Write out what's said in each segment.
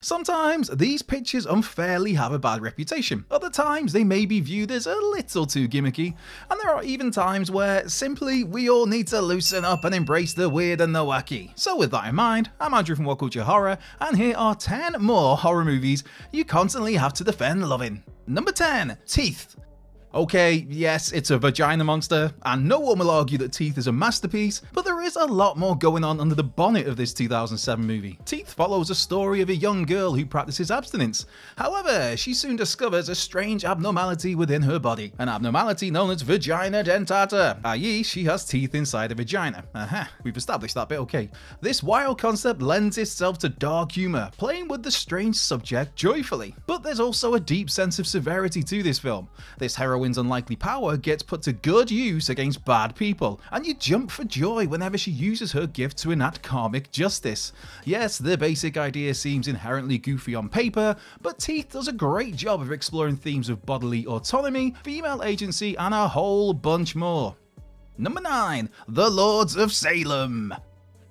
Sometimes these pictures unfairly have a bad reputation, other times they may be viewed as a little too gimmicky, and there are even times where simply we all need to loosen up and embrace the weird and the wacky. So with that in mind, I'm Andrew from What Culture Horror, and here are 10 more horror movies you constantly have to defend loving. Number 10. Teeth. Okay, yes, it's a vagina monster, and no one will argue that Teeth is a masterpiece, but there is a lot more going on under the bonnet of this 2007 movie. Teeth follows a story of a young girl who practices abstinence. However, she soon discovers a strange abnormality within her body, an abnormality known as vagina dentata, i.e. she has teeth inside a vagina. Aha, we've established that bit, okay. This wild concept lends itself to dark humour, playing with the strange subject joyfully. But there's also a deep sense of severity to this film. This heroine's unlikely power gets put to good use against bad people, and you jump for joy whenever she uses her gift to enact karmic justice. Yes, the basic idea seems inherently goofy on paper, but Teeth does a great job of exploring themes of bodily autonomy, female agency, and a whole bunch more. Number 9. The Lords of Salem.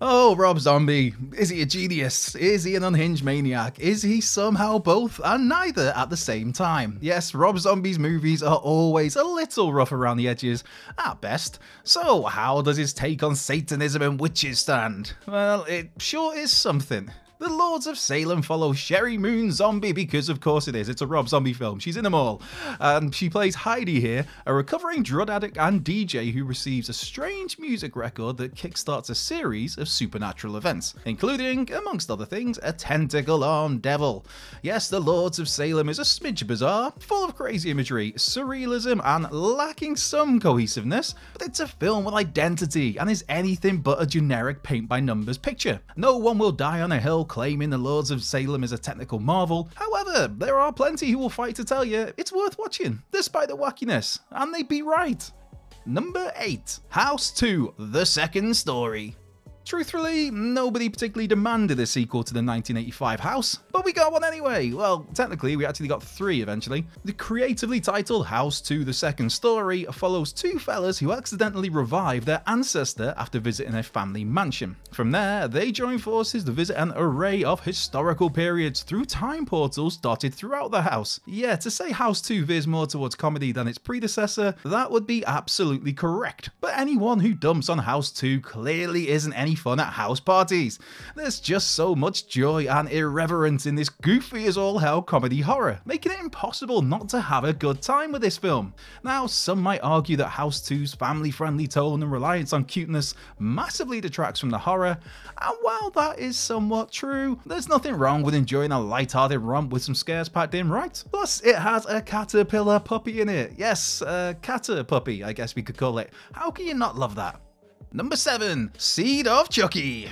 Oh, Rob Zombie. Is he a genius? Is he an unhinged maniac? Is he somehow both and neither at the same time? Yes, Rob Zombie's movies are always a little rough around the edges, at best. So how does his take on Satanism and witches stand? Well, it sure is something. The Lords of Salem follow Sherry Moon Zombie because of course it is, it's a Rob Zombie film, she's in them all. And she plays Heidi here, a recovering drug addict and DJ who receives a strange music record that kickstarts a series of supernatural events, including, amongst other things, a tentacle-armed devil. Yes, The Lords of Salem is a smidge bizarre, full of crazy imagery, surrealism, and lacking some cohesiveness, but it's a film with identity and is anything but a generic paint-by-numbers picture. No one will die on a hill claiming The Lords of Salem is a technical marvel. However, there are plenty who will fight to tell you it's worth watching, despite the wackiness, and they'd be right. Number 8. House 2: The Second Story. Truthfully, nobody particularly demanded a sequel to the 1985 House, but we got one anyway. Well, technically, we actually got 3 eventually. The creatively titled House 2: The Second Story follows 2 fellas who accidentally revive their ancestor after visiting a family mansion. From there, they join forces to visit an array of historical periods through time portals dotted throughout the house. Yeah, to say House 2 veers more towards comedy than its predecessor, that would be absolutely correct. But anyone who dumps on House 2 clearly isn't any fun at house parties. There's just so much joy and irreverence in this goofy as all hell comedy horror, making it impossible not to have a good time with this film. Now, some might argue that House 2's family-friendly tone and reliance on cuteness massively detracts from the horror, and while that is somewhat true, there's nothing wrong with enjoying a light-hearted romp with some scares packed in, right? Plus, it has a caterpillar puppy in it. Yes, a catter puppy, I guess we could call it. How can you not love that? Number 7. Seed of Chucky.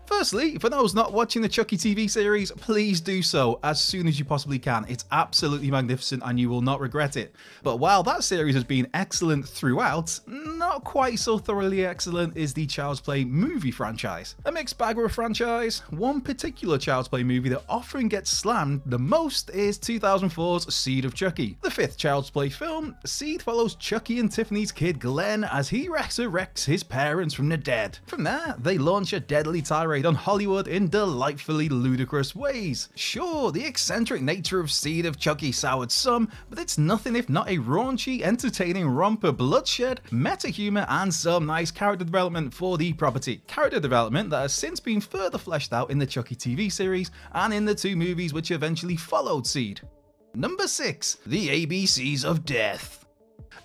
Firstly, for those not watching the Chucky TV series, please do so as soon as you possibly can. It's absolutely magnificent and you will not regret it. But while that series has been excellent throughout, not quite so thoroughly excellent is the Child's Play movie franchise. A mixed bag of a franchise. One particular Child's Play movie that often gets slammed the most is 2004's Seed of Chucky. The 5th Child's Play film, Seed follows Chucky and Tiffany's kid Glenn as he resurrects his parents from the dead. From there, they launch a deadly tirade on Hollywood in delightfully ludicrous ways. Sure, the eccentric nature of Seed of Chucky soured some, but it's nothing if not a raunchy, entertaining romp of bloodshed, meta humor, and some nice character development for the property. Character development that has since been further fleshed out in the Chucky TV series and in the 2 movies which eventually followed Seed. Number 6. The ABCs of Death.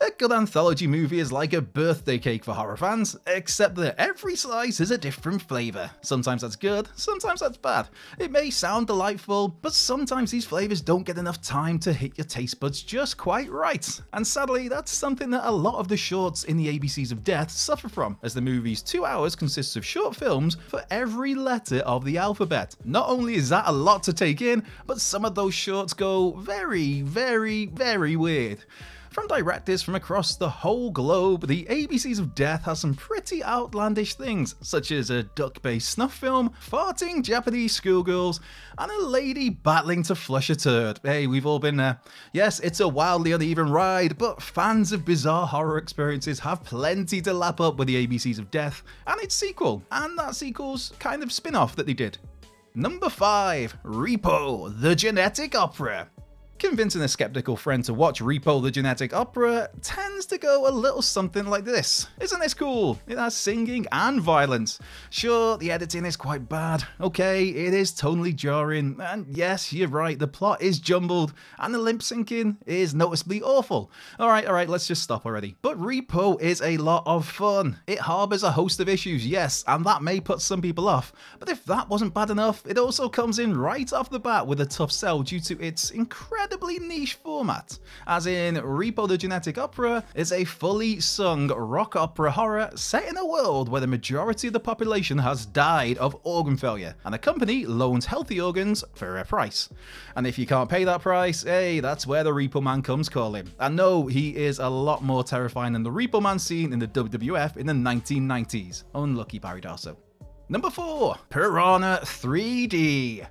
A good anthology movie is like a birthday cake for horror fans, except that every slice is a different flavour. Sometimes that's good, sometimes that's bad. It may sound delightful, but sometimes these flavours don't get enough time to hit your taste buds just quite right. And sadly, that's something that a lot of the shorts in the ABCs of Death suffer from, as the movie's 2 hours consists of short films for every letter of the alphabet. Not only is that a lot to take in, but some of those shorts go very, very, very weird. From directors from across the whole globe, the ABCs of Death has some pretty outlandish things, such as a duck-based snuff film, farting Japanese schoolgirls, and a lady battling to flush a turd. Hey, we've all been there. Yes, it's a wildly uneven ride, but fans of bizarre horror experiences have plenty to lap up with the ABCs of Death and its sequel, and that sequel's kind of spin-off that they did. Number 5. Repo, the Genetic Opera. Convincing a skeptical friend to watch Repo the Genetic Opera tends to go a little something like this. Isn't this cool? It has singing and violence. Sure, the editing is quite bad. Okay, it is tonally jarring. And yes, you're right, the plot is jumbled. And the lip syncing is noticeably awful. Alright, let's just stop already. But Repo is a lot of fun. It harbors a host of issues, yes, and that may put some people off. But if that wasn't bad enough, it also comes in right off the bat with a tough sell due to its incredibly niche format, as in Repo the Genetic Opera is a fully sung rock opera horror set in a world where the majority of the population has died of organ failure, and the company loans healthy organs for a price. And if you can't pay that price, hey, that's where the Repo Man comes calling. And no, he is a lot more terrifying than the Repo Man seen in the WWF in the 1990s. Unlucky Barry Darso. Number 4. Piranha 3D.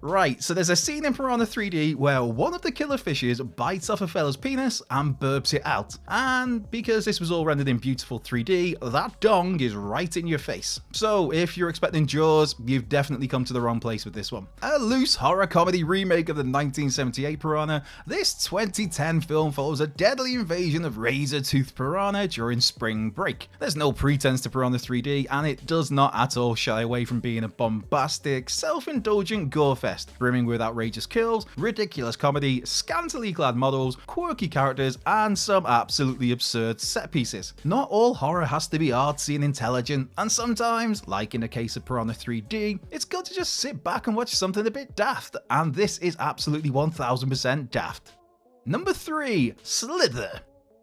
Right, so there's a scene in Piranha 3D where one of the killer fishes bites off a fella's penis and burps it out. And because this was all rendered in beautiful 3D, that dong is right in your face. So if you're expecting Jaws, you've definitely come to the wrong place with this one. A loose horror comedy remake of the 1978 Piranha, this 2010 film follows a deadly invasion of razor-toothed piranha during spring break. There's no pretense to Piranha 3D, and it does not at all shy away from being a bombastic, self-indulgent gore fest, brimming with outrageous kills, ridiculous comedy, scantily clad models, quirky characters, and some absolutely absurd set pieces. Not all horror has to be artsy and intelligent, and sometimes, like in the case of Piranha 3D, it's good to just sit back and watch something a bit daft, and this is absolutely 1000% daft. Number 3. Slither.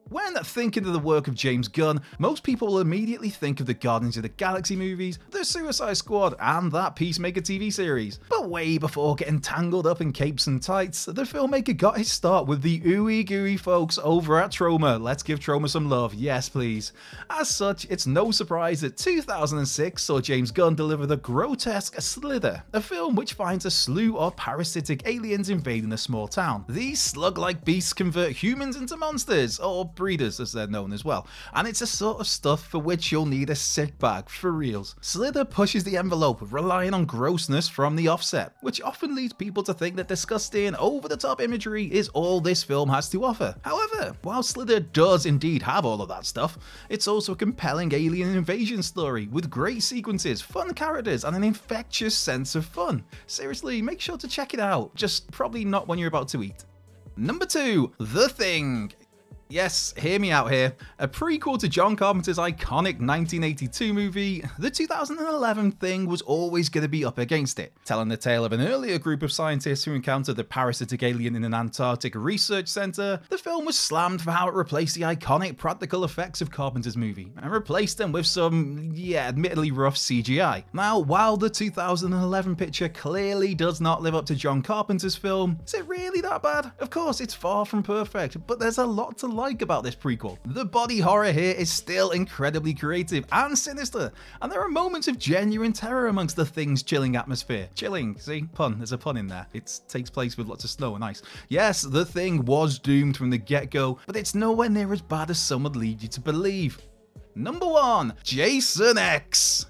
When thinking of the work of James Gunn, most people will immediately think of the Guardians of the Galaxy movies, the Suicide Squad, and that Peacemaker TV series. But way before getting tangled up in capes and tights, the filmmaker got his start with the ooey gooey folks over at Troma. Let's give Troma some love, yes please. As such, it's no surprise that 2006 saw James Gunn deliver the grotesque Slither, a film which finds a slew of parasitic aliens invading a small town. These slug-like beasts convert humans into monsters, or breeders as they're known as well, and it's a sort of stuff for which you'll need a sick bag, for reals. Slither pushes the envelope, relying on grossness from the offset, which often leads people to think that disgusting, over-the-top imagery is all this film has to offer. However, while Slither does indeed have all of that stuff, it's also a compelling alien invasion story with great sequences, fun characters, and an infectious sense of fun. Seriously, make sure to check it out, just probably not when you're about to eat. Number 2. The Thing. Yes, hear me out here. A prequel to John Carpenter's iconic 1982 movie, the 2011 Thing was always going to be up against it. Telling the tale of an earlier group of scientists who encountered the parasitic alien in an Antarctic research center, the film was slammed for how it replaced the iconic practical effects of Carpenter's movie, and replaced them with some, admittedly rough CGI. Now, while the 2011 picture clearly does not live up to John Carpenter's film, is it really that bad? Of course, it's far from perfect, but there's a lot to like about this prequel. The body horror here is still incredibly creative and sinister, and there are moments of genuine terror amongst the Thing's chilling atmosphere. Chilling, see? Pun, there's a pun in there. It takes place with lots of snow and ice. Yes, the Thing was doomed from the get-go, but it's nowhere near as bad as some would lead you to believe. Number 1. Jason X.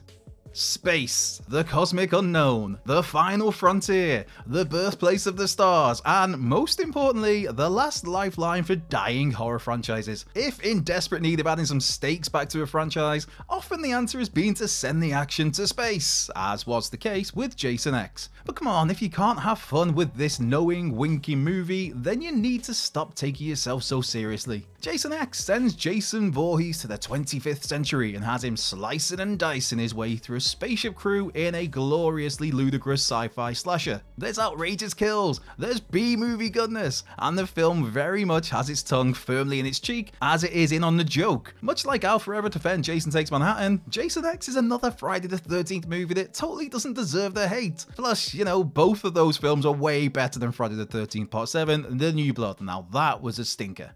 Space, the cosmic unknown, the final frontier, the birthplace of the stars, and most importantly, the last lifeline for dying horror franchises. If in desperate need of adding some stakes back to a franchise, often the answer has been to send the action to space, as was the case with Jason X. But come on, if you can't have fun with this knowing, winking movie, then you need to stop taking yourself so seriously. Jason X sends Jason Voorhees to the 25th century and has him slicing and dicing his way through a spaceship crew in a gloriously ludicrous sci-fi slasher. There's outrageous kills, there's B-movie goodness, and the film very much has its tongue firmly in its cheek as it is in on the joke. Much like I'll forever defend Jason Takes Manhattan, Jason X is another Friday the 13th movie that totally doesn't deserve the hate. Plus, both of those films are way better than Friday the 13th Part 7, The New Blood. Now that was a stinker.